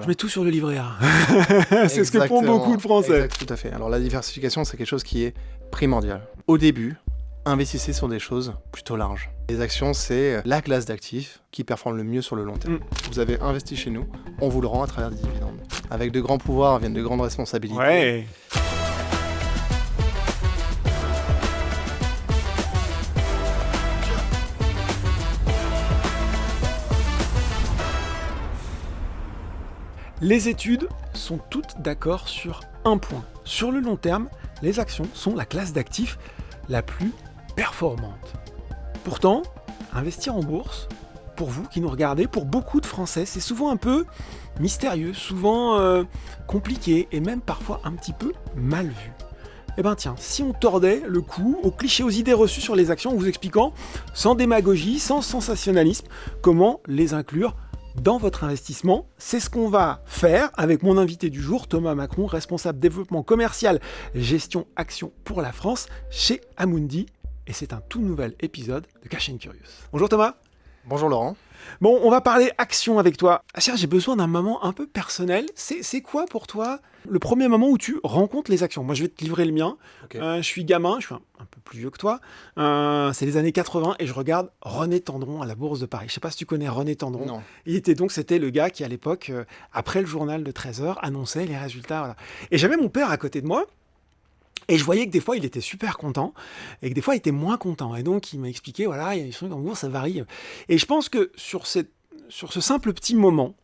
Voilà. Je mets tout sur le livret A. C'est ce que font beaucoup de Français. Tout à fait. Alors la diversification, c'est quelque chose qui est primordial. Au début, investissez sur des choses plutôt larges. Les actions, c'est la classe d'actifs qui performe le mieux sur le long terme. Vous avez investi chez nous, on vous le rend à travers des dividendes. Avec de grands pouvoirs viennent de grandes responsabilités. Ouais. Les études sont toutes d'accord sur un point. Sur le long terme, les actions sont la classe d'actifs la plus performante. Pourtant, investir en bourse, pour vous qui nous regardez, pour beaucoup de Français, c'est souvent un peu mystérieux, souvent compliqué et même parfois un petit peu mal vu. Eh ben tiens, si on tordait le cou aux clichés, aux idées reçues sur les actions en vous expliquant, sans démagogie, sans sensationnalisme, comment les inclure dans votre investissement, c'est ce qu'on va faire avec mon invité du jour, Thomas Macron, responsable développement commercial, gestion action pour la France chez Amundi. Et c'est un tout nouvel épisode de Cash & Curious. Bonjour Thomas. Bonjour Laurent. Bon, on va parler action avec toi. Achille, j'ai besoin d'un moment un peu personnel. C'est quoi pour toi le premier moment où tu rencontres les actions? Moi, je vais te livrer le mien. Okay. Je suis gamin, je suis un peu plus vieux que toi. C'est les années 80 et je regarde René Tendron à la Bourse de Paris. Je sais pas si tu connais René Tendron. Non. C'était le gars qui, à l'époque, après le journal de 13h, annonçait les résultats. Voilà. Et j'avais mon père à côté de moi. Et je voyais que des fois, il était super content et que des fois, il était moins content. Et donc, il m'a expliqué, voilà, il y a des trucs en bourse, ça varie. Et je pense que sur ce simple petit moment,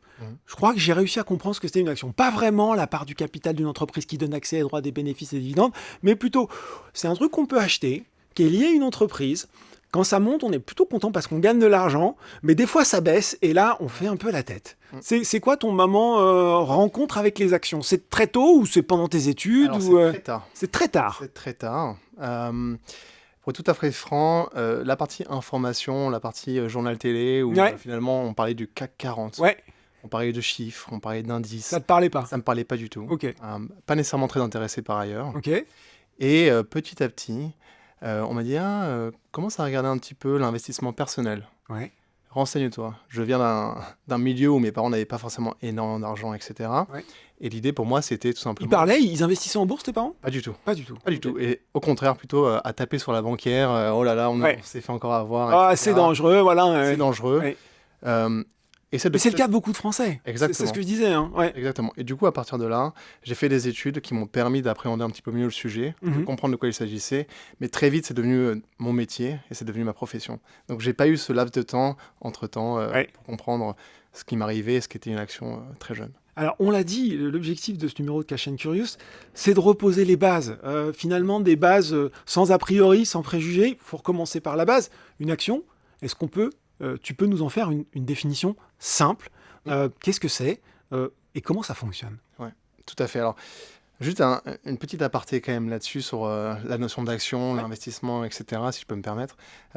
je crois que j'ai réussi à comprendre ce que c'était une action. Pas vraiment la part du capital d'une entreprise qui donne accès aux droits des bénéfices et des dividendes, mais plutôt, c'est un truc qu'on peut acheter, qui est lié à une entreprise. Quand ça monte, on est plutôt content parce qu'on gagne de l'argent, mais des fois, ça baisse et là, on fait un peu la tête. C'est quoi ton moment rencontre avec les actions? C'est très tôt ou c'est pendant tes études? Alors, ou, c'est très tard. C'est très tard. C'est très tard. Pour être tout à fait franc, la partie information, la partie journal télé, où finalement on parlait du CAC 40, on parlait de chiffres, on parlait d'indices. Ça te parlait pas? Ça me parlait pas du tout. Ok. Pas nécessairement très intéressé par ailleurs. Ok. Et petit à petit, on m'a dit commence à regarder un petit peu l'investissement personnel. Ouais. Renseigne-toi. Je viens d'un milieu où mes parents n'avaient pas forcément énormément d'argent, etc. Ouais. Et l'idée pour moi, c'était tout simplement... Ils investissaient en bourse, tes parents? Pas du tout. Pas du tout. Pas du tout. Et au contraire, plutôt à taper sur la banquière. Oh là là, on s'est fait encore avoir. C'est dangereux, voilà. C'est dangereux. Ouais. Mais c'est le cas de beaucoup de Français. Exactement. C'est ce que je disais. Hein. Ouais. Exactement. Et du coup, à partir de là, j'ai fait des études qui m'ont permis d'appréhender un petit peu mieux le sujet, de comprendre de quoi il s'agissait. Mais très vite, c'est devenu mon métier et c'est devenu ma profession. Donc, j'ai pas eu ce laps de temps, entre-temps, pour comprendre ce qui m'arrivait et ce qu'était une action très jeune. Alors, on l'a dit, l'objectif de ce numéro de Cash & Curious, c'est de reposer les bases. Finalement, des bases sans a priori, sans préjugés. Il faut recommencer par la base. Une action, est-ce qu'on peut... tu peux nous en faire une définition simple. Qu'est-ce que c'est et comment ça fonctionne? Oui, tout à fait. Alors, juste une petite aparté quand même là-dessus sur la notion d'action, l'investissement, etc., si je peux me permettre.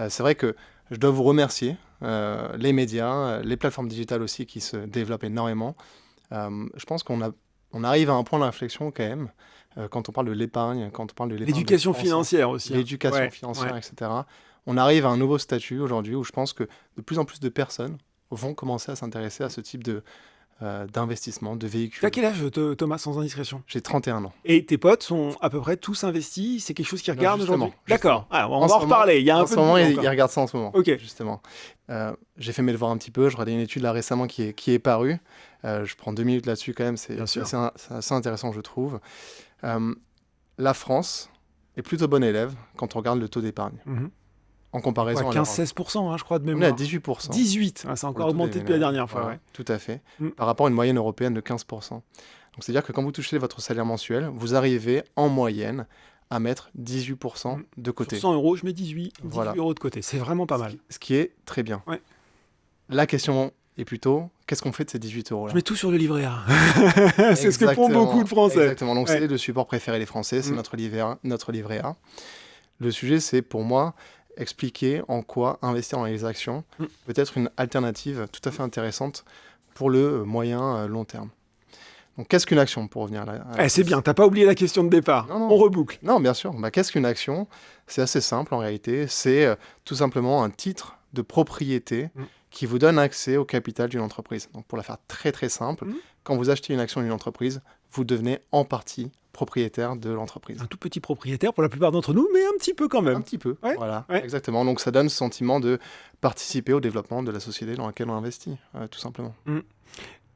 C'est vrai que je dois vous remercier, les médias, les plateformes digitales aussi qui se développent énormément. Je pense qu'on arrive à un point de réflexion quand même, quand on parle de l'épargne, quand on parle de l'épargne... L'éducation financière aussi. L'éducation financière, etc. On arrive à un nouveau statut aujourd'hui où je pense que de plus en plus de personnes vont commencer à s'intéresser à ce type d'investissement, de véhicules. Tu as quel âge, Thomas, sans indiscrétion? J'ai 31 ans. Et tes potes sont à peu près tous investis? C'est quelque chose qu'ils regardent aujourd'hui? D'accord. On va en reparler. Il y a un peu de moment, ils regardent ça en ce moment. Ok. Justement. J'ai fait mes devoirs un petit peu. Je regardais une étude là récemment qui est parue. Je prends 2 minutes là-dessus quand même. C'est assez intéressant, je trouve. La France est plutôt bonne élève quand on regarde le taux d'épargne. En comparaison à 15-16%, je crois, de mémoire. On est à 18%. 18, ça a encore augmenté depuis la dernière fois. Ouais. Tout à fait. Par rapport à une moyenne européenne de 15%. Donc, c'est-à-dire que quand vous touchez votre salaire mensuel, vous arrivez en moyenne à mettre 18% de côté. Sur 100 euros, je mets 18 euros de côté. C'est vraiment pas mal. Ce qui est très bien. Ouais. La question est plutôt, qu'est-ce qu'on fait de ces 18 euros-là? Je mets tout sur le livret A. C'est ce que font beaucoup de Français. Exactement. Donc, c'est le support préféré des Français, c'est notre livret A. Le sujet, c'est pour moi... expliquer en quoi investir dans les actions peut être une alternative tout à fait intéressante pour le moyen long terme. Donc, qu'est-ce qu'une action, pour revenir là c'est bien, t'as pas oublié la question de départ. Non. On reboucle. Non, bien sûr. Qu'est-ce qu'une action? C'est assez simple en réalité. C'est tout simplement un titre de propriété qui vous donne accès au capital d'une entreprise. Donc pour la faire très très simple, quand vous achetez une action d'une entreprise, vous devenez en partie propriétaire de l'entreprise. Un tout petit propriétaire pour la plupart d'entre nous, mais un petit peu quand même. Un petit peu, Ouais, voilà, ouais. exactement. Donc ça donne ce sentiment de participer au développement de la société dans laquelle on investit, tout simplement.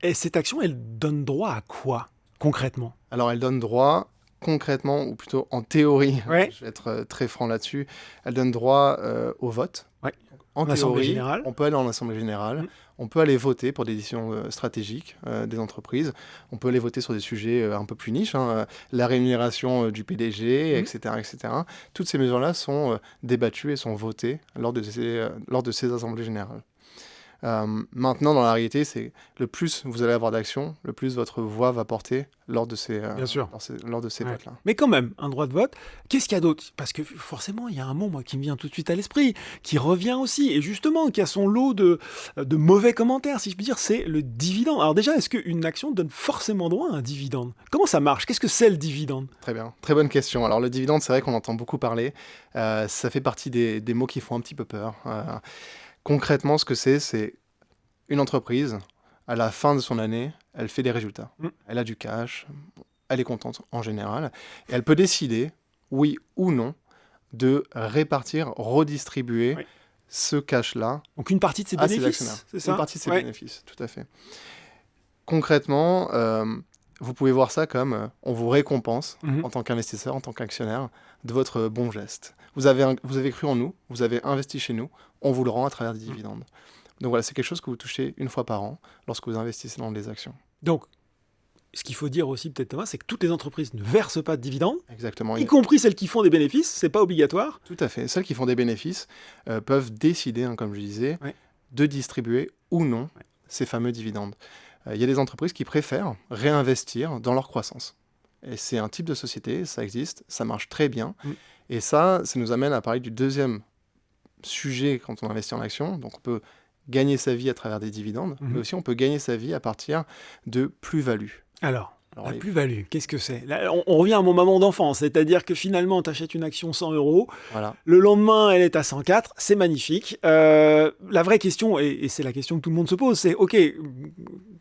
Et cette action, elle donne droit à quoi, concrètement? Alors elle donne droit concrètement, ou plutôt en théorie, Ouais. je vais être très franc là-dessus, elle donne droit au vote. Ouais. En En assemblée théorie, générale. on peut aller en assemblée générale, on peut aller voter pour des décisions stratégiques des entreprises, on peut aller voter sur des sujets un peu plus niches, la rémunération du PDG, etc., etc. Toutes ces mesures-là sont débattues et sont votées lors de ces assemblées générales. Maintenant, dans la réalité, c'est le plus vous allez avoir d'actions, le plus votre voix va porter lors de ces, Bien sûr. lors de ces Ouais. votes-là. Mais quand même, un droit de vote. Qu'est-ce qu'il y a d'autre? Parce que forcément, il y a un mot, moi, qui me vient tout de suite à l'esprit, qui revient aussi, et justement, qui a son lot de mauvais commentaires, si je puis dire, c'est le dividende. Alors déjà, est-ce qu'une action donne forcément droit à un dividende? Comment ça marche? Qu'est-ce que c'est le dividende? Très bien, très bonne question. Alors le dividende, c'est vrai qu'on entend beaucoup parler. Ça fait partie des mots qui font un petit peu peur. Concrètement, ce que c'est une entreprise, à la fin de son année, elle fait des résultats. Elle a du cash, elle est contente en général, et elle peut décider, oui ou non, de répartir, redistribuer ce cash-là Donc une partie de ses à ses bénéfices, actionnaires. c'est ça? Une partie de ses bénéfices, tout à fait. Concrètement, vous pouvez voir ça comme on vous récompense en tant qu'investisseur, en tant qu'actionnaire, de votre bon geste. Vous avez cru en nous, vous avez investi chez nous, on vous le rend à travers des dividendes. Donc voilà, c'est quelque chose que vous touchez une fois par an lorsque vous investissez dans des actions. Donc, ce qu'il faut dire aussi, peut-être Thomas, c'est que toutes les entreprises ne versent pas de dividendes, Exactement. y compris celles qui font des bénéfices, c'est pas obligatoire. Tout à fait. Celles qui font des bénéfices peuvent décider, comme je disais, de distribuer ou non ces fameux dividendes. Il y a des entreprises qui préfèrent réinvestir dans leur croissance. Et c'est un type de société, ça existe, ça marche très bien. Et ça nous amène à parler du deuxième sujet quand on investit en action. Donc on peut gagner sa vie à travers des dividendes, mais aussi on peut gagner sa vie à partir de plus-value. Alors la plus-value, qu'est-ce que c'est? Là, on revient à mon moment d'enfance, c'est-à-dire que finalement, tu achètes une action 100 €, voilà. Le lendemain, elle est à 104, c'est magnifique. La vraie question, et c'est la question que tout le monde se pose, c'est ok,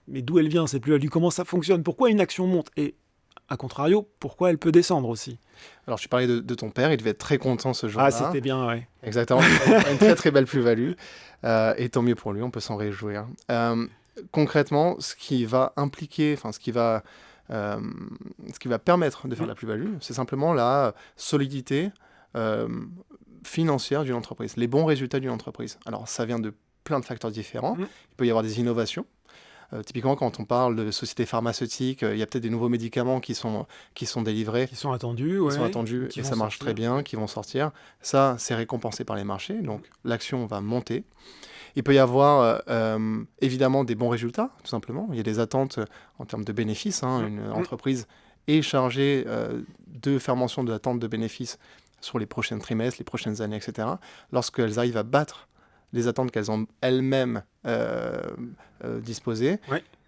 mais d'où elle vient cette plus-value? Comment ça fonctionne? Pourquoi une action monte? Et à contrario, pourquoi elle peut descendre aussi? Alors, tu parlais de ton père, il devait être très content ce jour-là. Ah, c'était bien, ouais. Exactement, une très très belle plus-value. Et tant mieux pour lui, on peut s'en réjouir. Concrètement, ce qui va impliquer, ce qui va permettre de faire la plus-value, c'est simplement la solidité financière d'une entreprise, les bons résultats d'une entreprise. Alors, ça vient de plein de facteurs différents. Il peut y avoir des innovations. Typiquement, quand on parle de sociétés pharmaceutiques, il y a peut-être des nouveaux médicaments qui sont délivrés. Qui sont attendus, et ça marche très bien, qui vont sortir. Ça, c'est récompensé par les marchés, donc l'action va monter. Il peut y avoir évidemment des bons résultats, tout simplement. Il y a des attentes en termes de bénéfices. Une entreprise est chargée de faire mention de l'attente de bénéfices sur les prochains trimestres, les prochaines années, etc. Lorsqu'elles arrivent à battre les attentes qu'elles ont elles-mêmes disposées,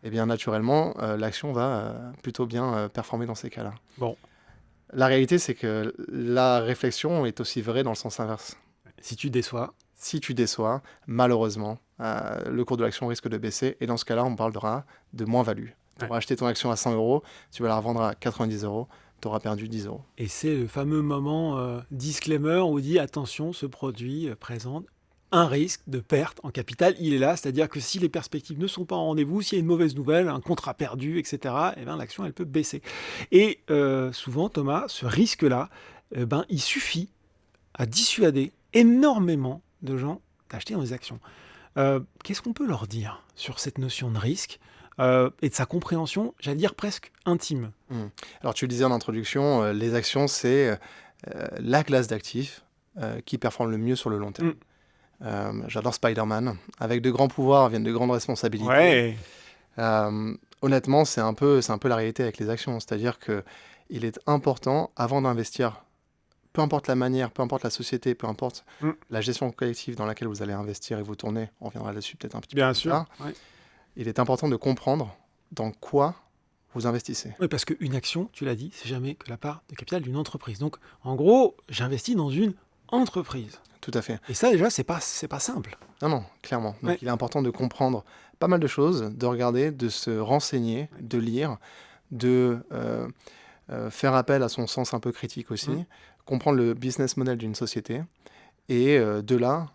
et bien naturellement, l'action va plutôt bien performer dans ces cas-là. Bon. La réalité, c'est que la réflexion est aussi vraie dans le sens inverse. Si tu déçois, malheureusement, le cours de l'action risque de baisser. Et dans ce cas-là, on parlera de moins-value. Tu auras acheté ton action à 100 €, tu vas la revendre à 90 €, tu auras perdu 10 €. Et c'est le fameux moment disclaimer où on dit attention, ce produit présente un risque de perte en capital. Il est là, c'est-à-dire que si les perspectives ne sont pas en rendez-vous, s'il y a une mauvaise nouvelle, un contrat perdu, etc., eh bien, l'action, elle peut baisser. Et souvent, Thomas, ce risque-là, il suffit à dissuader énormément de gens d'acheter dans les actions. Qu'est-ce qu'on peut leur dire sur cette notion de risque et de sa compréhension, j'allais dire presque intime? Alors tu le disais en introduction, les actions, c'est la classe d'actifs qui performe le mieux sur le long terme. J'adore Spider-Man. Avec de grands pouvoirs viennent de grandes responsabilités. Honnêtement, c'est un peu la réalité avec les actions. C'est-à-dire qu'il est important, avant d'investir, peu importe la manière, peu importe la société, peu importe la gestion collective dans laquelle vous allez investir et vous tourner, on reviendra là-dessus peut-être un petit peu plus tard. Il est important de comprendre dans quoi vous investissez. Oui, parce qu'une action, tu l'as dit, c'est jamais que la part de capital d'une entreprise. Donc, en gros, j'investis dans une entreprise. tout à fait. Et ça, déjà, c'est pas simple. Non, non, clairement. Donc, Ouais. il est important de comprendre pas mal de choses, de regarder, de se renseigner, de lire, de faire appel à son sens un peu critique aussi, comprendre le business model d'une société, et de là,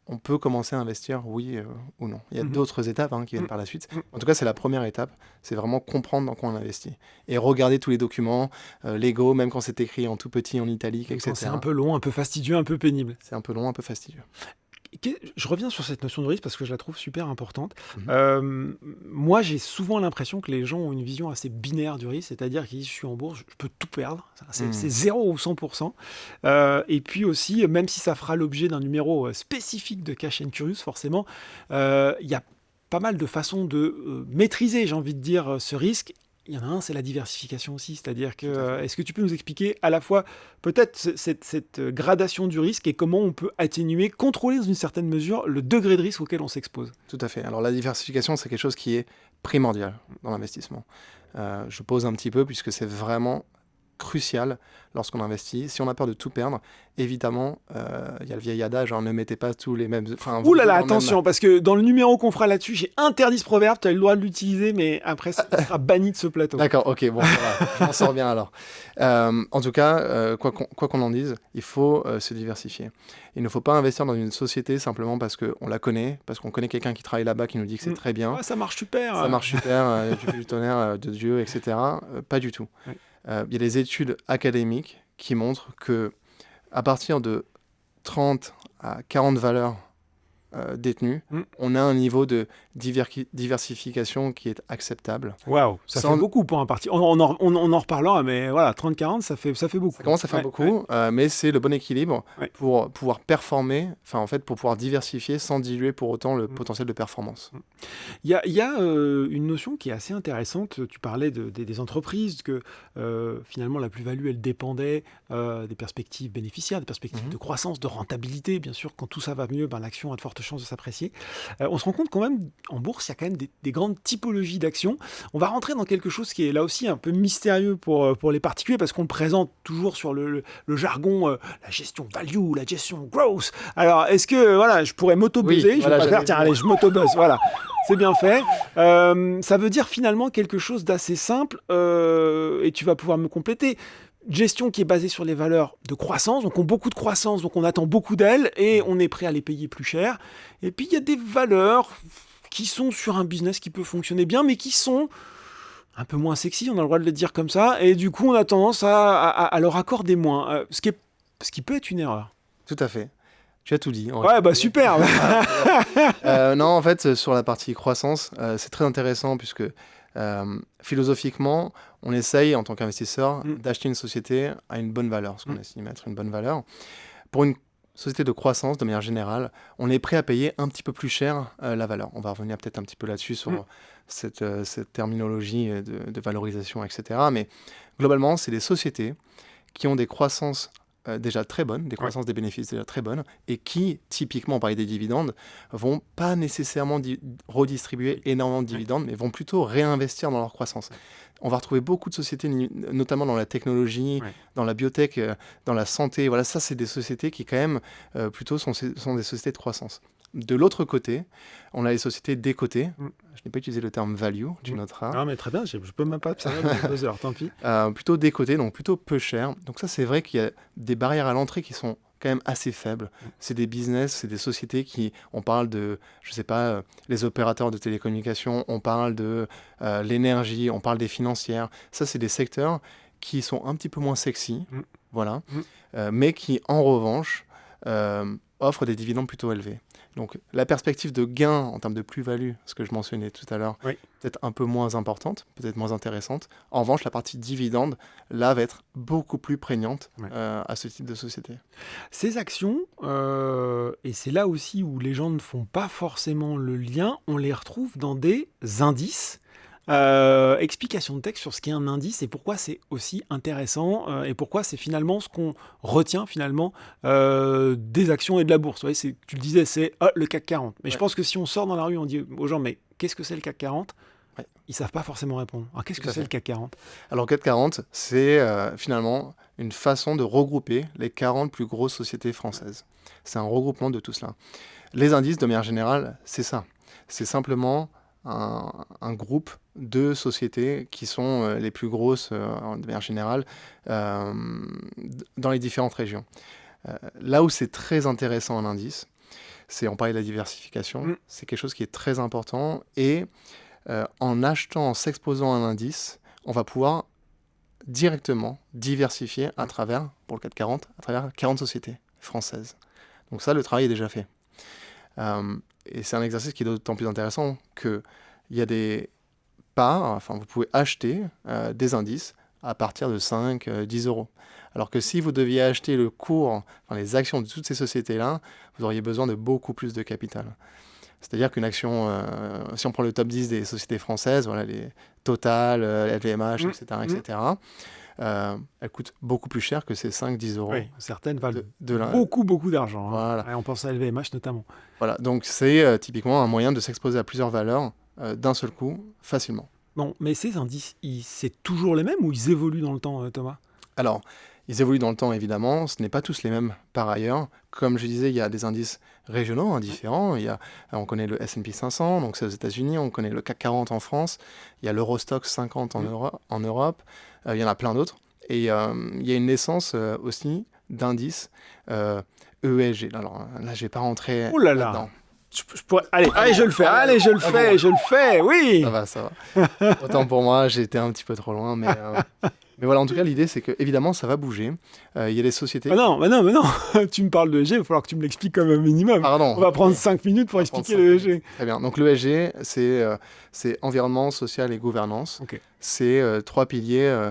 on peut commencer à investir, oui ou non. Il y a d'autres étapes qui viennent par la suite. En tout cas, c'est la première étape, c'est vraiment comprendre dans quoi on investit. Et regarder tous les documents, légaux, même quand c'est écrit en tout petit, en italique, Quand etc. c'est un peu long, un peu fastidieux, un peu pénible. C'est un peu long, un peu fastidieux. Je reviens sur cette notion de risque parce que je la trouve super importante. Moi, j'ai souvent l'impression que les gens ont une vision assez binaire du risque, c'est-à-dire qu'ils disent je suis en bourse, je peux tout perdre, c'est 0 ou 100%. Et puis aussi, même si ça fera l'objet d'un numéro spécifique de Cash and Curious, forcément, il y a pas mal de façons de maîtriser, j'ai envie de dire, ce risque. Il y en a un, c'est la diversification aussi, c'est-à-dire que est-ce que tu peux nous expliquer à la fois peut-être cette gradation du risque et comment on peut atténuer, contrôler dans une certaine mesure le degré de risque auquel on s'expose? Tout à fait. Alors la diversification, c'est quelque chose qui est primordial dans l'investissement. Je pose un petit peu puisque c'est vraiment crucial lorsqu'on investit. Si on a peur de tout perdre, évidemment, il y a le vieil adage, ne mettez pas tous les mêmes... Ouh là là, attention, parce que dans le numéro qu'on fera là-dessus, j'ai interdit ce proverbe, tu as le droit de l'utiliser, mais après, ça sera banni de ce plateau. D'accord, ok, bon, ça va, je m'en sors bien alors. En tout cas, quoi qu'on en dise, il faut se diversifier. Il ne faut pas investir dans une société simplement parce qu'on la connaît, parce qu'on connaît quelqu'un qui travaille là-bas qui nous dit que c'est très bien. Ouais, ça marche super. Ça marche super, tu fais du tonnerre de Dieu, etc. Pas du tout. Ouais. Il y a des études académiques qui montrent que à partir de 30 à 40 valeurs détenues, on a un niveau de diversification qui est acceptable. Waouh, ça fait beaucoup pour un parti. On en reparlera, mais voilà, 30-40, ça fait beaucoup. Ça commence à faire beaucoup, mais c'est le bon équilibre pour pouvoir performer, pour pouvoir diversifier sans diluer pour autant le potentiel de performance. Il y a une notion qui est assez intéressante. Tu parlais des entreprises, que finalement la plus-value, elle dépendait des perspectives bénéficiaires, des perspectives de croissance, de rentabilité. Bien sûr, quand tout ça va mieux, l'action a de fortes chances de s'apprécier. On se rend compte quand même, en bourse, il y a quand même des grandes typologies d'actions. On va rentrer dans quelque chose qui est là aussi un peu mystérieux pour les particuliers, parce qu'on le présente toujours sur le jargon, la gestion value, la gestion growth. Alors, est-ce que je pourrais m'auto-buzzer? Je vais pas faire, tiens, allez, je m'auto-buzz, voilà. C'est bien fait. Ça veut dire finalement quelque chose d'assez simple, et tu vas pouvoir me compléter. Gestion qui est basée sur les valeurs de croissance, donc on a beaucoup de croissance, donc on attend beaucoup d'elles, et on est prêt à les payer plus cher. Et puis il y a des valeurs qui sont sur un business qui peut fonctionner bien, mais qui sont un peu moins sexy, on a le droit de le dire comme ça, et du coup on a tendance à leur accorder moins, ce qui peut être une erreur. Tout à fait. Tu as tout dit. Ouais, super. Non, en fait, sur la partie croissance, c'est très intéressant puisque philosophiquement, on essaye en tant qu'investisseur d'acheter une société à une bonne valeur, ce qu'on estime être une bonne valeur. Pour une société de croissance, de manière générale, on est prêt à payer un petit peu plus cher la valeur. On va revenir peut-être un petit peu là-dessus sur cette terminologie de valorisation, etc. Mais globalement, c'est des sociétés qui ont des croissances déjà très bonnes, des croissances des bénéfices déjà très bonnes, et qui, typiquement, on parlait des dividendes, vont pas nécessairement redistribuer énormément de dividendes, mais vont plutôt réinvestir dans leur croissance. On va retrouver beaucoup de sociétés, notamment dans la technologie, dans la biotech, dans la santé. Voilà, ça, c'est des sociétés qui, quand même, plutôt sont des sociétés de croissance. De l'autre côté, on a les sociétés décotées. Je n'ai pas utilisé le terme value, tu noteras. Ah, mais très bien, je peux même pas observer dans 2 heures, tant pis. Plutôt décotées, donc plutôt peu cher. Donc ça, c'est vrai qu'il y a des barrières à l'entrée qui sont quand même assez faibles. C'est des business, c'est des sociétés qui... On parle de, je sais pas, les opérateurs de télécommunications, on parle de l'énergie, on parle des financières. Ça, c'est des secteurs qui sont un petit peu moins sexy, voilà, mais qui, en revanche, offrent des dividendes plutôt élevés. Donc la perspective de gain en termes de plus-value, ce que je mentionnais tout à l'heure, peut-être un peu moins importante, peut-être moins intéressante. En revanche, la partie dividende, là, va être beaucoup plus prégnante à ce type de société. Ces actions, et c'est là aussi où les gens ne font pas forcément le lien, on les retrouve dans des indices. Explication de texte sur ce qu'est un indice et pourquoi c'est aussi intéressant et pourquoi c'est finalement ce qu'on retient finalement des actions et de la bourse. Vous voyez, tu le disais, c'est le CAC 40. Mais je pense que si on sort dans la rue, on dit aux gens, mais qu'est-ce que c'est le CAC 40 ? Ils ne savent pas forcément répondre. Alors, qu'est-ce que c'est le CAC 40 ? Alors, le CAC 40, c'est finalement une façon de regrouper les 40 plus grosses sociétés françaises. C'est un regroupement de tout cela. Les indices, de manière générale, c'est ça. C'est simplement un groupe de sociétés qui sont les plus grosses, de manière générale, dans les différentes régions. Là où c'est très intéressant un indice, on parlait de la diversification, c'est quelque chose qui est très important. Et en s'exposant à un indice, on va pouvoir directement diversifier à travers, pour le CAC 40, à travers 40 sociétés françaises. Donc ça, le travail est déjà fait. Et c'est un exercice qui est d'autant plus intéressant qu'il y a des parts, enfin vous pouvez acheter des indices à partir de 5, 10 euros. Alors que si vous deviez acheter le cours, les actions de toutes ces sociétés-là, vous auriez besoin de beaucoup plus de capital. C'est-à-dire qu'une action, si on prend le top 10 des sociétés françaises, voilà, les Total, LVMH, etc., etc., elle coûte beaucoup plus cher que ces 5-10 euros. Oui, certaines valent beaucoup d'argent. Voilà. On pense à LVMH notamment. Voilà, donc c'est typiquement un moyen de s'exposer à plusieurs valeurs d'un seul coup, facilement. Bon, mais ces indices, c'est toujours les mêmes ou ils évoluent dans le temps, Thomas ? Alors, ils évoluent dans le temps, évidemment. Ce n'est pas tous les mêmes par ailleurs. Comme je disais, il y a des indices régionaux différents. On connaît le S&P 500, donc c'est aux États-Unis. On connaît le CAC 40 en France. Il y a l'Eurostoxx 50 en Europe. Il y en a plein d'autres. Et il y a une naissance aussi d'indices ESG. Alors là, je ne vais pas rentrer là-dedans. Allez, je le fais, oui. Ça va. Autant pour moi, j'ai été un petit peu trop loin, mais voilà, en tout cas, l'idée, c'est que évidemment, ça va bouger. Il y a des sociétés... non, tu me parles de ESG, il va falloir que tu me l'expliques comme un minimum. Pardon. On va prendre 5 minutes pour expliquer le ESG. Très bien. Donc, l'ESG, c'est environnement, social et gouvernance. Okay. C'est 3 piliers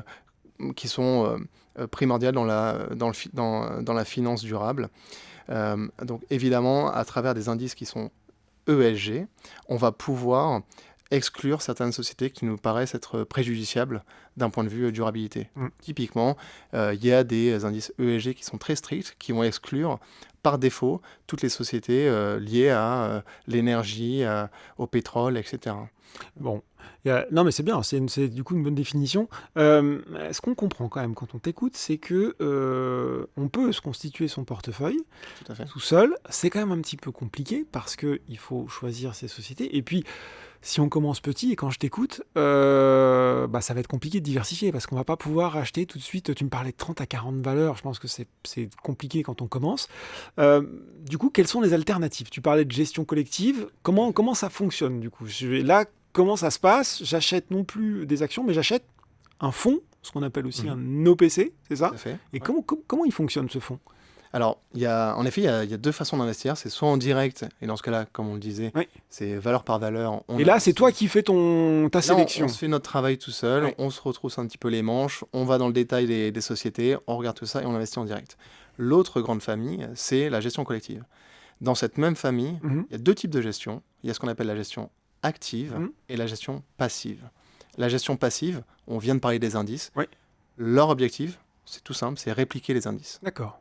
qui sont primordiaux dans la finance durable. Donc, évidemment, à travers des indices qui sont ESG, on va pouvoir exclure certaines sociétés qui nous paraissent être préjudiciables d'un point de vue durabilité. Typiquement, il y a des indices ESG qui sont très stricts, qui vont exclure par défaut toutes les sociétés liées à l'énergie, au pétrole, etc. Bon, non mais c'est bien, c'est du coup une bonne définition. Ce qu'on comprend quand même quand on t'écoute, c'est que on peut se constituer son portefeuille tout seul. C'est quand même un petit peu compliqué parce qu'il faut choisir ses sociétés. Et puis, si on commence petit, et quand je t'écoute, ça va être compliqué de diversifier parce qu'on va pas pouvoir acheter tout de suite. Tu me parlais de 30 à 40 valeurs, je pense que c'est compliqué quand on commence. Du coup, quelles sont les alternatives ? Tu parlais de gestion collective. Comment ça fonctionne du coup ? Là, comment ça se passe ? J'achète non plus des actions, mais j'achète un fonds, ce qu'on appelle aussi un OPC, c'est ça ? Tout à fait. Et comment il fonctionne ce fonds ? Alors, en effet, il y a deux façons d'investir. C'est soit en direct, et dans ce cas-là, comme on le disait, c'est valeur par valeur. Et là, c'est toi qui fais ta sélection. On se fait notre travail tout seul, on se retrousse un petit peu les manches, on va dans le détail des sociétés, on regarde tout ça et on investit en direct. L'autre grande famille, c'est la gestion collective. Dans cette même famille, il y a deux types de gestion. Il y a ce qu'on appelle la gestion active et la gestion passive. La gestion passive, on vient de parler des indices. Leur objectif, c'est tout simple, c'est répliquer les indices. D'accord.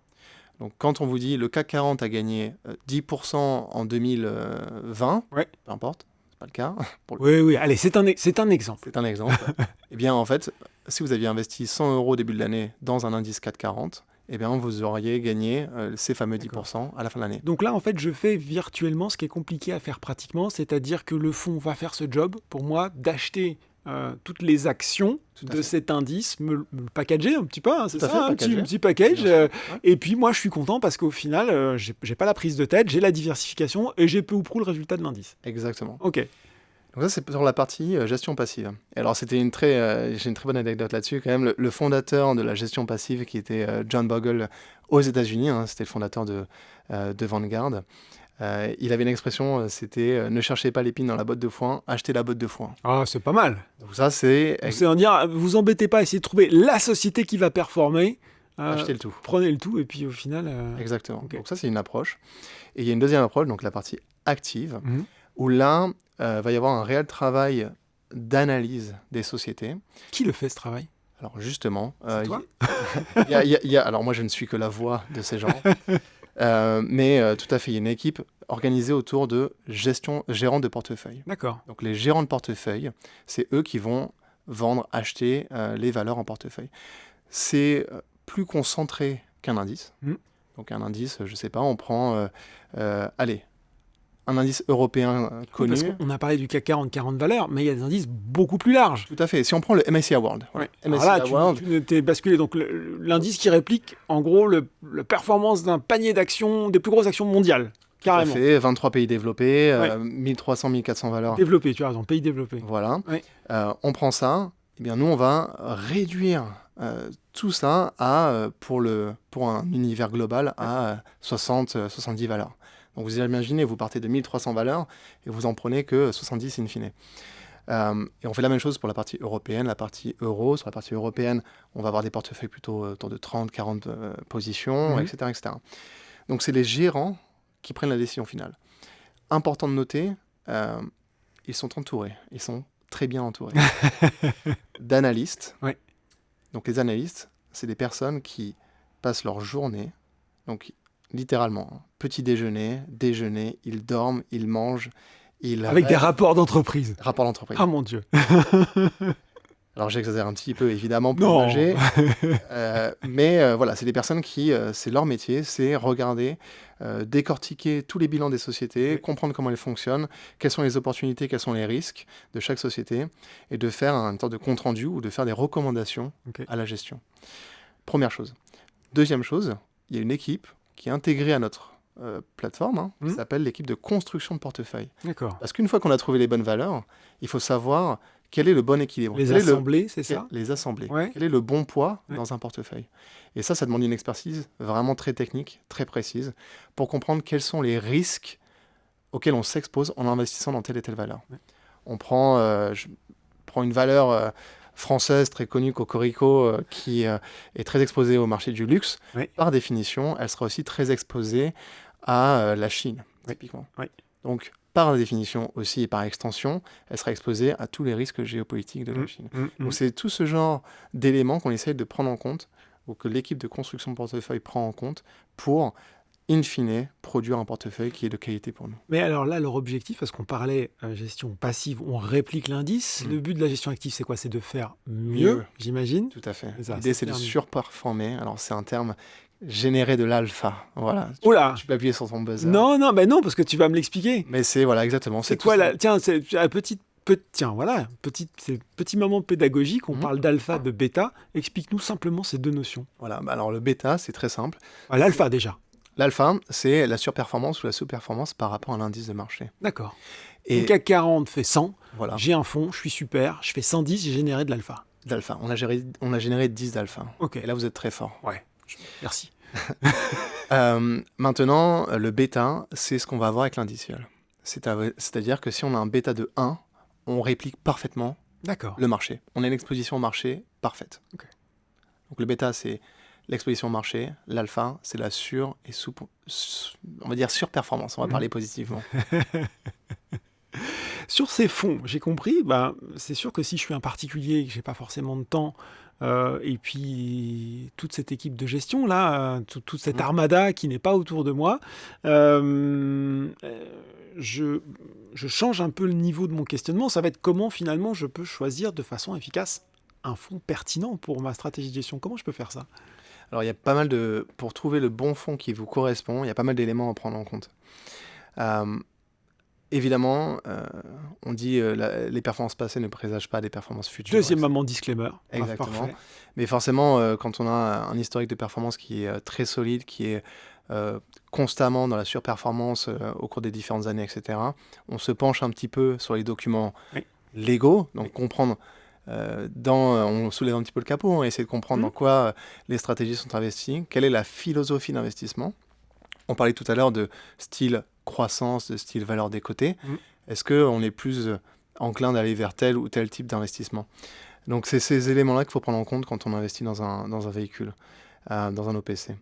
Donc, quand on vous dit le CAC 40 a gagné 10% en 2020, peu importe, c'est pas le cas. Oui, allez, c'est un exemple. C'est un exemple. Eh bien, en fait, si vous aviez investi 100 € au début de l'année dans un indice CAC 40, eh bien, vous auriez gagné ces fameux 10% à la fin de l'année. Donc là, en fait, je fais virtuellement ce qui est compliqué à faire pratiquement, c'est-à-dire que le fonds va faire ce job pour moi d'acheter toutes les actions de cet indice, me le packager un petit peu, c'est ça, un petit package. Et puis moi, je suis content parce qu'au final, j'ai pas la prise de tête, j'ai la diversification et j'ai peu ou prou le résultat de l'indice. Exactement. Ok. Donc ça, c'est sur la partie gestion passive. Et alors, j'ai une très bonne anecdote là-dessus quand même. Le fondateur de la gestion passive, qui était John Bogle aux États-Unis, c'était le fondateur de Vanguard. Il avait une expression, c'était ne cherchez pas l'épine dans la botte de foin, achetez la botte de foin. Ah, c'est pas mal. Donc ça, c'est en dire, vous embêtez pas à essayer de trouver la société qui va performer. Achetez le tout. Prenez le tout et puis au final... Exactement. Okay. Donc ça, c'est une approche. Et il y a une deuxième approche, donc la partie active, où là, va y avoir un réel travail d'analyse des sociétés. Qui le fait, ce travail ? Alors justement... c'est toi ? Alors moi, je ne suis que la voix de ces gens. Mais tout à fait, il y a une équipe organisée autour de gérants de portefeuille. D'accord. Donc les gérants de portefeuille, c'est eux qui vont vendre, acheter les valeurs en portefeuille. C'est plus concentré qu'un indice. Donc Donc un indice, je ne sais pas, on prend, allez, un indice européen connu. Parce qu'on a parlé du CAC 40 valeurs, mais il y a des indices beaucoup plus larges. Tout à fait. Si on prend le MSCI World. Ouais. MSCI Alors là, World, tu t'es basculé. Donc l'indice qui réplique, en gros, la performance d'un panier d'actions, des plus grosses actions mondiales. Carrément. Tout à fait, 23 pays développés, Ouais. 1300, 1400 valeurs. Développé, tu as raison, pays développés. Voilà. Ouais. On prend ça, et bien nous, on va réduire tout ça pour un univers global à 70 valeurs. Donc vous imaginez, vous partez de 1300 valeurs et vous en prenez que 70 in fine. Et on fait la même chose pour la partie européenne, la partie euro. Sur la partie européenne, on va avoir des portefeuilles plutôt autour de 30, 40 positions, etc., etc. Donc c'est les gérants qui prennent la décision finale. Important de noter, ils sont entourés, ils sont très bien entourés d'analystes. Ouais. Donc les analystes, c'est des personnes qui passent leur journée, donc littéralement, petit déjeuner, ils dorment, ils mangent, avec des rapports d'entreprise. Rapport d'entreprise. Ah mon Dieu. Alors j'exagère un petit peu évidemment pour Non. imager, mais voilà, c'est des personnes qui, c'est leur métier, c'est regarder, décortiquer tous les bilans des sociétés, comprendre comment elles fonctionnent, quelles sont les opportunités, quels sont les risques de chaque société, et de faire une sorte de compte-rendu ou de faire des recommandations à la gestion. Première chose. Deuxième chose, il y a une équipe qui est intégrée à notre plateforme, qui s'appelle l'équipe de construction de portefeuille. D'accord. Parce qu'une fois qu'on a trouvé les bonnes valeurs, il faut savoir quel est le bon équilibre. Les assemblées, c'est ça? Les assemblées. Ouais. Quel est le bon poids dans un portefeuille? Et ça demande une expertise vraiment très technique, très précise, pour comprendre quels sont les risques auxquels on s'expose en investissant dans telle et telle valeur. Ouais. On prend, je prends une valeur française très connue, Cocorico, qui est très exposée au marché du luxe. Ouais. Par définition, elle sera aussi très exposée à la Chine, typiquement. Ouais. Donc, par définition aussi et par extension, elle sera exposée à tous les risques géopolitiques de la Chine. Donc c'est tout ce genre d'éléments qu'on essaye de prendre en compte, ou que l'équipe de construction de portefeuille prend en compte pour, in fine, produire un portefeuille qui est de qualité pour nous. Mais alors là, leur objectif, parce qu'on parlait gestion passive, on réplique l'indice. Le but de la gestion active, c'est quoi? C'est de faire mieux, j'imagine. Tout à fait. C'est ça, L'idée, c'est de surperformer. Alors c'est un terme... générer de l'alpha, voilà. Oula. Tu peux appuyer sur ton buzzer. Non, non, parce que tu vas me l'expliquer. Mais c'est, voilà, exactement. C'est quoi là? Tiens, c'est petit moment pédagogique. On parle d'alpha, de bêta. Explique-nous simplement ces deux notions. Voilà. Alors le bêta, c'est très simple. L'alpha déjà. L'alpha, c'est la surperformance ou la sous-performance par rapport à l'indice de marché. D'accord. Et le CAC 40 fait 100. Voilà. J'ai un fonds, je suis super. Je fais 110, j'ai généré de l'alpha. D'alpha. On a généré 10 d'alpha. Ok. Et là, vous êtes très fort. Ouais. Merci. Maintenant, le bêta, c'est ce qu'on va avoir avec l'indiciel. C'est-à-dire que si on a un bêta de 1, on réplique parfaitement le marché. On a une exposition au marché parfaite. Okay. Donc le bêta, c'est l'exposition au marché. L'alpha, c'est la on va dire surperformance. On va parler positivement. Sur ces fonds, j'ai compris, c'est sûr que si je suis un particulier, que je n'ai pas forcément de temps, et puis toute cette équipe de gestion, là, toute cette armada qui n'est pas autour de moi, je change un peu le niveau de mon questionnement. Ça va être comment finalement je peux choisir de façon efficace un fonds pertinent pour ma stratégie de gestion. Comment je peux faire ça? Alors il y a pas mal pour trouver le bon fonds qui vous correspond, il y a pas mal d'éléments à prendre en compte. Évidemment, on dit les performances passées ne présagent pas des performances futures. Deuxième moment disclaimeur. Exactement. Mais forcément, quand on a un historique de performance qui est très solide, qui est constamment dans la surperformance au cours des différentes années, etc., on se penche un petit peu sur les documents légaux, donc comprendre, on soulève un petit peu le capot, on essaie de comprendre dans quoi les stratégies sont investies, quelle est la philosophie d'investissement. On parlait tout à l'heure de style croissance, de style valeur des cotés. Est-ce qu'on est plus enclin d'aller vers tel ou tel type d'investissement? Donc c'est ces éléments-là qu'il faut prendre en compte quand on investit dans un véhicule, dans un OPC.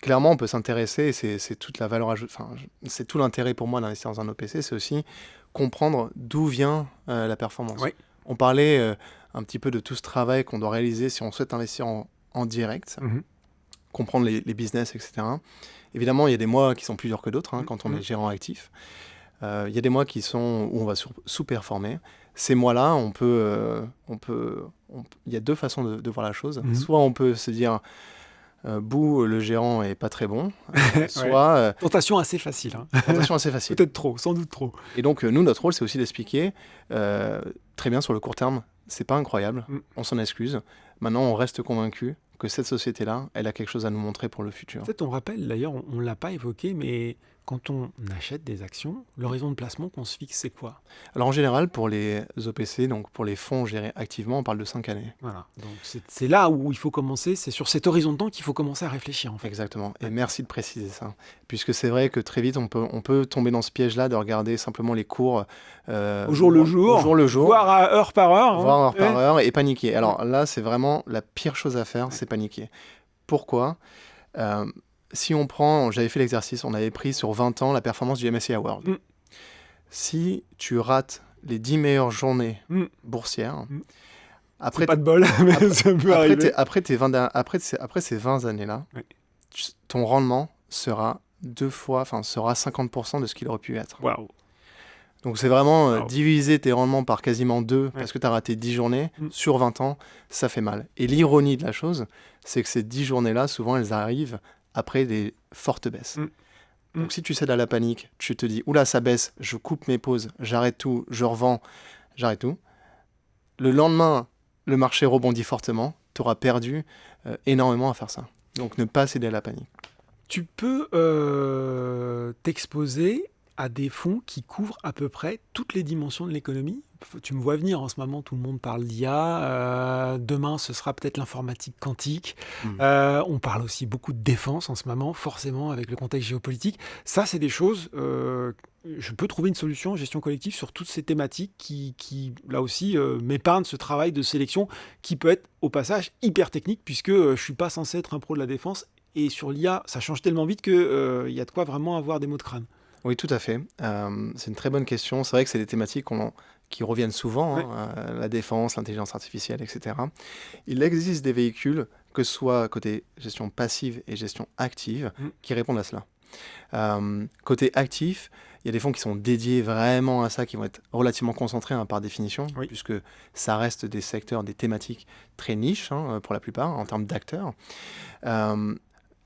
Clairement, on peut s'intéresser, et c'est toute la valeur ajoutée, c'est tout l'intérêt pour moi d'investir dans un OPC, c'est aussi comprendre d'où vient la performance. Oui. On parlait un petit peu de tout ce travail qu'on doit réaliser si on souhaite investir en direct, comprendre les business, etc. Évidemment, il y a des mois qui sont plus durs que d'autres quand on est gérant actif. Il y a des mois où on va sous-performer. Ces mois-là, il y a deux façons de voir la chose. Soit on peut se dire, bout le gérant est pas très bon, soit Tentation assez facile. Hein. tentation assez facile. Peut-être trop, sans doute trop. Et donc nous, notre rôle, c'est aussi d'expliquer très bien sur le court terme, c'est pas incroyable, on s'en excuse. Maintenant, on reste convaincu que cette société-là, elle a quelque chose à nous montrer pour le futur. Peut-être on rappelle, d'ailleurs, on ne l'a pas évoqué, mais quand on achète des actions, l'horizon de placement qu'on se fixe, c'est quoi? Alors en général, pour les OPC, donc pour les fonds gérés activement, on parle de 5 années. Voilà, donc c'est là où il faut commencer, c'est sur cet horizon de temps qu'il faut commencer à réfléchir en fait. Exactement, et merci de préciser ça. Puisque c'est vrai que très vite, on peut tomber dans ce piège-là de regarder simplement les cours Au jour le jour, voire à heure par heure. Voire heure par heure, et paniquer. Alors là, c'est vraiment la pire chose à faire, c'est paniquer. Pourquoi? Si on prend, j'avais fait l'exercice, on avait pris sur 20 ans la performance du MSCI World. Si tu rates les 10 meilleures journées boursières, après, c'est pas de bol, mais ça peut arriver. Après ces 20 années-là, ton rendement sera sera 50% de ce qu'il aurait pu être. Waouh. Donc c'est vraiment diviser tes rendements par quasiment 2 parce que tu as raté 10 journées sur 20 ans, ça fait mal. Et l'ironie de la chose, c'est que ces 10 journées-là, souvent, elles arrivent après des fortes baisses. Donc si tu cèdes à la panique, tu te dis « Oula, ça baisse, je coupe mes pauses, j'arrête tout, je revends, j'arrête tout ». Le lendemain, le marché rebondit fortement, tu auras perdu énormément à faire ça. Donc ne pas céder à la panique. Tu peux t'exposer à des fonds qui couvrent à peu près toutes les dimensions de l'économie. Tu me vois venir en ce moment, tout le monde parle d'IA. Demain, ce sera peut-être l'informatique quantique. On parle aussi beaucoup de défense en ce moment, forcément, avec le contexte géopolitique. Ça, c'est des choses... je peux trouver une solution en gestion collective sur toutes ces thématiques qui là aussi, m'épargnent ce travail de sélection qui peut être, au passage, hyper technique, puisque je ne suis pas censé être un pro de la défense. Et sur l'IA, ça change tellement vite qu'il y a de quoi vraiment avoir des maux de crâne. Oui, tout à fait. C'est une très bonne question. C'est vrai que c'est des thématiques qui reviennent souvent, la défense, l'intelligence artificielle, etc. Il existe des véhicules, que ce soit côté gestion passive et gestion active, qui répondent à cela. Côté actif, il y a des fonds qui sont dédiés vraiment à ça, qui vont être relativement concentrés par définition, puisque ça reste des secteurs, des thématiques très niches, pour la plupart, en termes d'acteurs.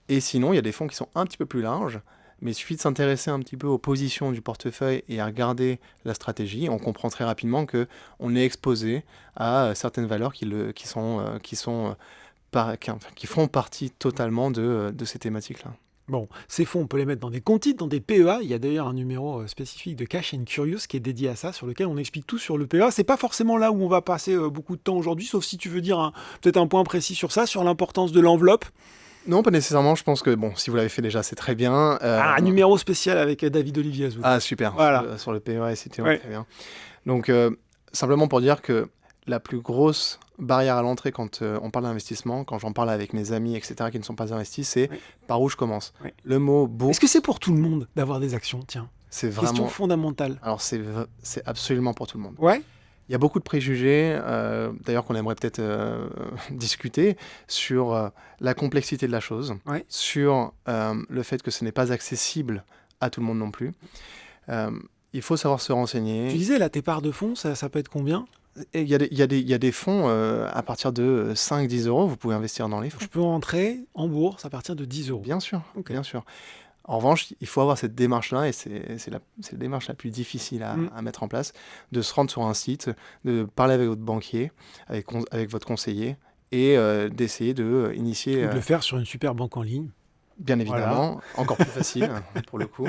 Et sinon, il y a des fonds qui sont un petit peu plus larges, mais il suffit de s'intéresser un petit peu aux positions du portefeuille et à regarder la stratégie. On comprend très rapidement qu'on est exposé à certaines valeurs qui font partie totalement de ces thématiques-là. Bon, ces fonds, on peut les mettre dans des comptes titres, dans des PEA. Il y a d'ailleurs un numéro spécifique de Cash and Curious qui est dédié à ça, sur lequel on explique tout sur le PEA. C'est pas forcément là où on va passer beaucoup de temps aujourd'hui, sauf si tu veux dire peut-être un point précis sur ça, sur l'importance de l'enveloppe. Non, pas nécessairement. Je pense que, si vous l'avez fait déjà, c'est très bien. Un numéro spécial avec David Olivier Azoulay. Ah, super. Voilà. Sur le PEA, c'était très bien. Donc, simplement pour dire que la plus grosse barrière à l'entrée quand on parle d'investissement, quand j'en parle avec mes amis, etc., qui ne sont pas investis, c'est par où je commence. Le mot bourse... Est-ce que c'est pour tout le monde d'avoir des actions? Tiens, c'est vraiment... question fondamentale. Alors, c'est absolument pour tout le monde. Ouais. Il y a beaucoup de préjugés, d'ailleurs qu'on aimerait peut-être discuter, sur la complexité de la chose, sur le fait que ce n'est pas accessible à tout le monde non plus. Il faut savoir se renseigner. Tu disais, là, tes parts de fonds, ça peut être combien? Il y a des fonds à partir de 5-10 euros, vous pouvez investir dans les fonds. Je peux rentrer en bourse à partir de 10 euros. Bien sûr, bien sûr. En revanche, il faut avoir cette démarche-là, et c'est la démarche la plus difficile à mettre en place, de se rendre sur un site, de parler avec votre banquier, avec votre conseiller, et d'essayer d'initier... de le faire sur une super banque en ligne. Bien évidemment, encore plus facile pour le coup.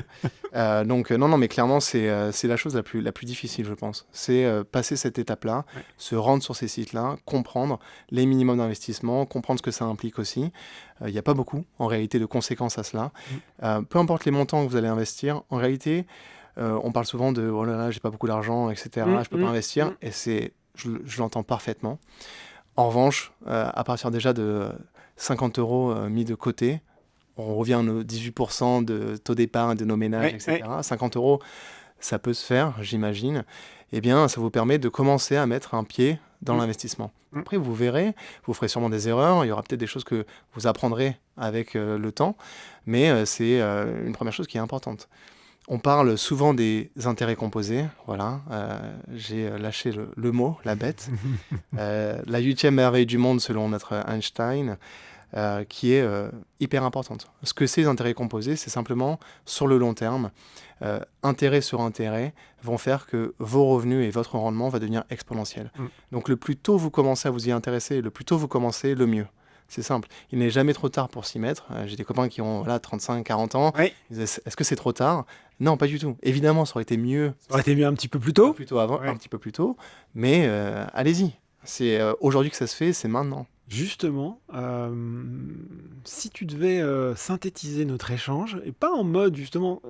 Donc non, mais clairement, c'est la chose la plus difficile, je pense. C'est passer cette étape-là, se rendre sur ces sites-là, comprendre les minimums d'investissement, comprendre ce que ça implique aussi. Il n'y a pas beaucoup, en réalité, de conséquences à cela. Peu importe les montants que vous allez investir, en réalité, on parle souvent de « oh là là, j'ai pas beaucoup d'argent, etc., je ne peux pas investir ». Et je l'entends parfaitement. En revanche, à partir déjà de 50 euros mis de côté, on revient à nos 18% de taux d'épargne de nos ménages, etc. 50 euros, ça peut se faire, j'imagine. Eh bien, ça vous permet de commencer à mettre un pied dans l'investissement. Après, vous verrez, vous ferez sûrement des erreurs, il y aura peut-être des choses que vous apprendrez avec le temps, mais c'est une première chose qui est importante. On parle souvent des intérêts composés, voilà, j'ai lâché le mot, la bête. La 8e merveille du monde selon notre Einstein. qui est hyper importante. Ce que c'est les intérêts composés, c'est simplement sur le long terme, intérêt sur intérêt vont faire que vos revenus et votre rendement va devenir exponentiel. Donc le plus tôt vous commencez à vous y intéresser, le plus tôt vous commencez, le mieux. C'est simple. Il n'est jamais trop tard pour s'y mettre. J'ai des copains qui ont 35, 40 ans. Oui. Ils disent, est-ce que c'est trop tard? Non, pas du tout. Évidemment, ça aurait été mieux. Ça aurait été mieux un petit peu plus tôt. Un petit peu plus tôt. Mais allez-y. C'est aujourd'hui que ça se fait, c'est maintenant. Justement, si tu devais synthétiser notre échange, et pas en mode justement...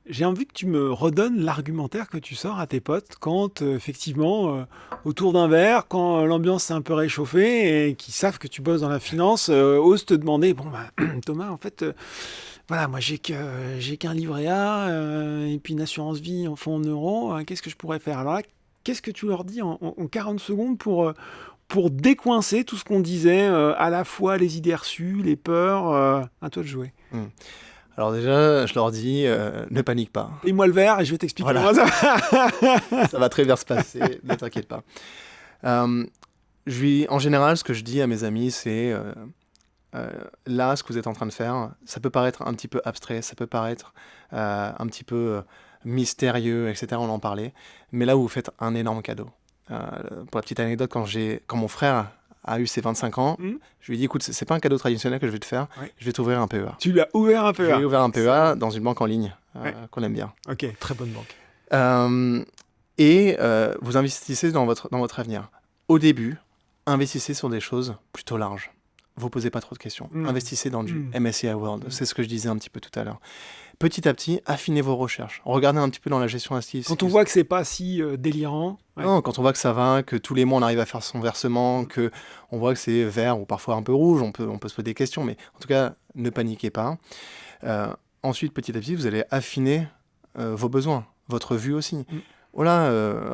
J'ai envie que tu me redonnes l'argumentaire que tu sors à tes potes quand, effectivement, autour d'un verre, quand l'ambiance s'est un peu réchauffée et qu'ils savent que tu bosses dans la finance, osent te demander, bon, Thomas, en fait, voilà, moi, j'ai qu'un livret A et puis une assurance vie en fonds en euros, qu'est-ce que je pourrais faire? Alors là, qu'est-ce que tu leur dis en 40 secondes pour décoincer tout ce qu'on disait, à la fois les idées reçues, les peurs, à toi de jouer. Alors déjà, je leur dis, ne panique pas. Et moi le verre et je vais t'expliquer. Voilà. Comment ça... Ça va très bien se passer, ne t'inquiète pas. En général, ce que je dis à mes amis, c'est là, ce que vous êtes en train de faire, ça peut paraître un petit peu abstrait, ça peut paraître un petit peu mystérieux, etc. On en parlait. Mais là, vous faites un énorme cadeau. Pour la petite anecdote, quand mon frère a eu ses 25 ans, je lui ai dit, écoute, c'est pas un cadeau traditionnel que je vais te faire, je vais t'ouvrir un PEA. Tu lui as ouvert un PEA? Je lui ai ouvert un PEA dans une banque en ligne, qu'on aime bien. Ok, très bonne banque. Vous investissez dans votre avenir. Au début, investissez sur des choses plutôt larges. Vous posez pas trop de questions. Investissez dans du MSCI World, c'est ce que je disais un petit peu tout à l'heure. Petit à petit, affinez vos recherches. Regardez un petit peu dans la gestion institutionnelle. Quand on voit que c'est pas si délirant. Non, quand on voit que ça va, que tous les mois on arrive à faire son versement, que on voit que c'est vert ou parfois un peu rouge, on peut se poser des questions, mais en tout cas, ne paniquez pas. Ensuite, petit à petit, vous allez affiner vos besoins, votre vue aussi. Oh là,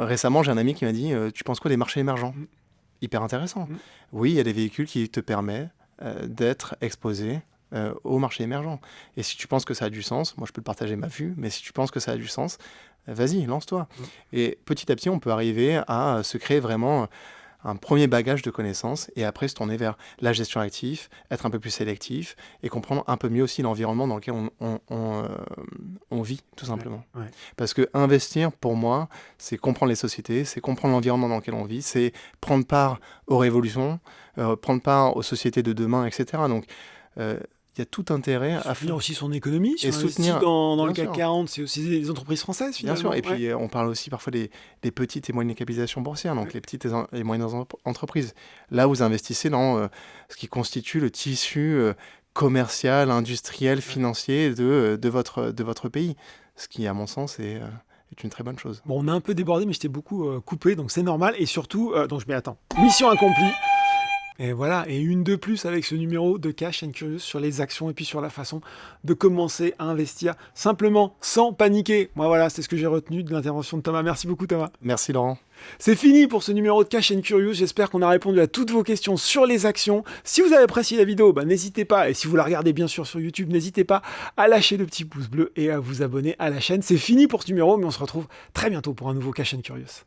récemment, j'ai un ami qui m'a dit, tu penses quoi des marchés émergents? Hyper intéressant. Oui, il y a des véhicules qui te permettent d'être exposé au marché émergent. Et si tu penses que ça a du sens, moi je peux te partager ma vue, mais si tu penses que ça a du sens, vas-y, lance-toi. Et petit à petit, on peut arriver à se créer vraiment un premier bagage de connaissances et après se tourner vers la gestion active, être un peu plus sélectif et comprendre un peu mieux aussi l'environnement dans lequel on vit, tout simplement. Parce que investir, pour moi, c'est comprendre les sociétés, c'est comprendre l'environnement dans lequel on vit, c'est prendre part aux révolutions, prendre part aux sociétés de demain, etc. Donc, il y a tout intérêt à soutenir aussi son économie, et soutenir dans le CAC 40, c'est aussi des entreprises françaises finalement. Bien sûr, et puis on parle aussi parfois des petites et moyennes capitalisations boursières, donc les petites et moyennes entreprises. Là, vous investissez dans ce qui constitue le tissu commercial, industriel, financier de votre pays, ce qui, à mon sens, est une très bonne chose. Bon, on a un peu débordé, mais je t'ai beaucoup coupé, donc c'est normal, et surtout, donc je m'attends. Mission accomplie. Et voilà, et une de plus avec ce numéro de Cash & Curious sur les actions et puis sur la façon de commencer à investir simplement, sans paniquer. Moi voilà, c'est ce que j'ai retenu de l'intervention de Thomas. Merci beaucoup Thomas. Merci Laurent. C'est fini pour ce numéro de Cash & Curious. J'espère qu'on a répondu à toutes vos questions sur les actions. Si vous avez apprécié la vidéo, n'hésitez pas, et si vous la regardez bien sûr sur YouTube, n'hésitez pas à lâcher le petit pouce bleu et à vous abonner à la chaîne. C'est fini pour ce numéro, mais on se retrouve très bientôt pour un nouveau Cash & Curious.